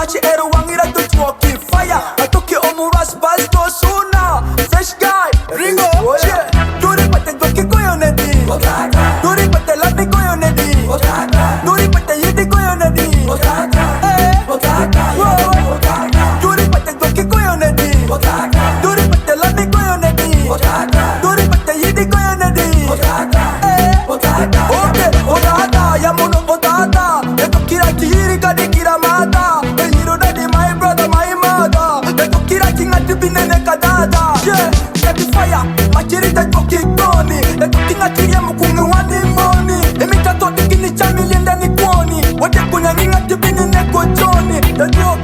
마치 에르왕이라도 주었기 fire 어떻게 오므라스 바스도 수나 fresh guy 링고 노래 받대 도끼 꼬여내디 노래 받대 라비 꼬여내디 노래 받대 예디 꼬여내디 노래 받대 도끼 꼬여내디 노래 받대 라비 꼬여내디 노래 받대 예디 꼬여내디 오케이 오다다 야무는 오다다 내 도끼라 기리가 니기라 마다 내 이루다니 my brother my mother 내 도끼라 킹한테 빛내내 까다다 Happy fire 마치리다 도끼 꺼니 내 도끼가 기리야 무궁은 와니 머니 내 밑에 도끼니 짜밀린다 니 권이 어제 그냥 닝한테 빛내내 꼬존이 내 도,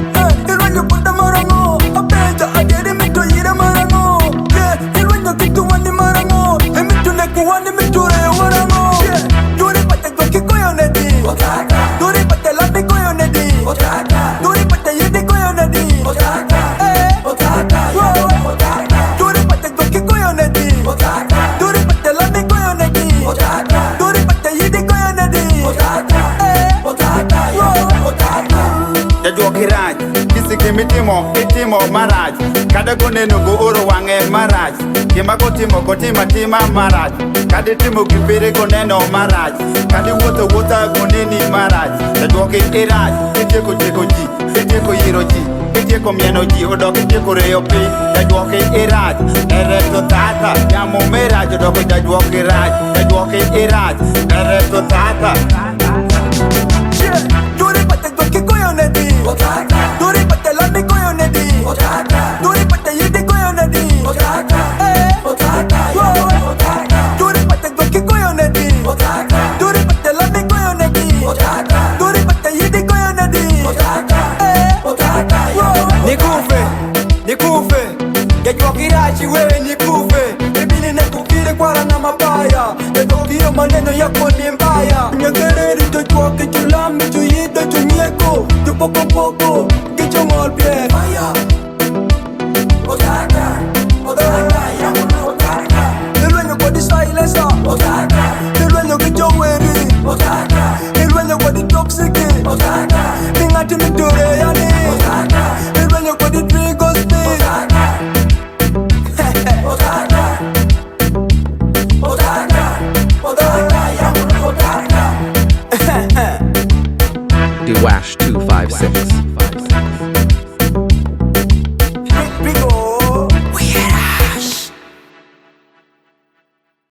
일완요 보다 말하고 아베자 아게리 밑도 이래 말하고 일완요 기도 와니 말하고 내 밑도 내 구와니 밑도래 와라고 노래 받대 도끼 꼬여내디 노래 받대 라비 꼬여내디 노래 받대 예디 꼬여내디 노래 받대 도끼 꼬여내디 노래 받대 라비 꼬여내디 노래 받대 예디 꼬여내디 Jajwokiraj, kisiki itimo maraj. Kada goneno go oro wange maraj. Kima kotima tima maraj. Kadi timo gipere goneno maraj. Kadi wota goneni maraj. Jajwoki iraj, itieko ji, itieko yiroji, itieko mienoji, odok itieko reyopi. Jajwoki iraj, ereto tata, yamo meraj, odok jajwoki iraj. Jajwoki iraj, ereto tata. 노래 받대 도끼 꼬여내디 노래 받대 라비 꼬여내디 노래 받대 예디 꼬여내디 노래 받대 도끼 꼬여내디 노래 받대 라비 꼬여내디 노래 받대 예디 꼬여내디 nikufe Jajwokiraji wewe nikufe mimi ninakukiri kwa na mabaya Yatokio maneno yako ni mbaya Nyegereri jajwoki chulambi chuyide chunyeko Tupokopoko kicho ngolpie Fire Nilwenyo kwa di silencer Nilwenyo kicho weri Nilwenyo kwa di toxic Ningati mitore yani Nilwenyo kwa di trigo speed The Washed.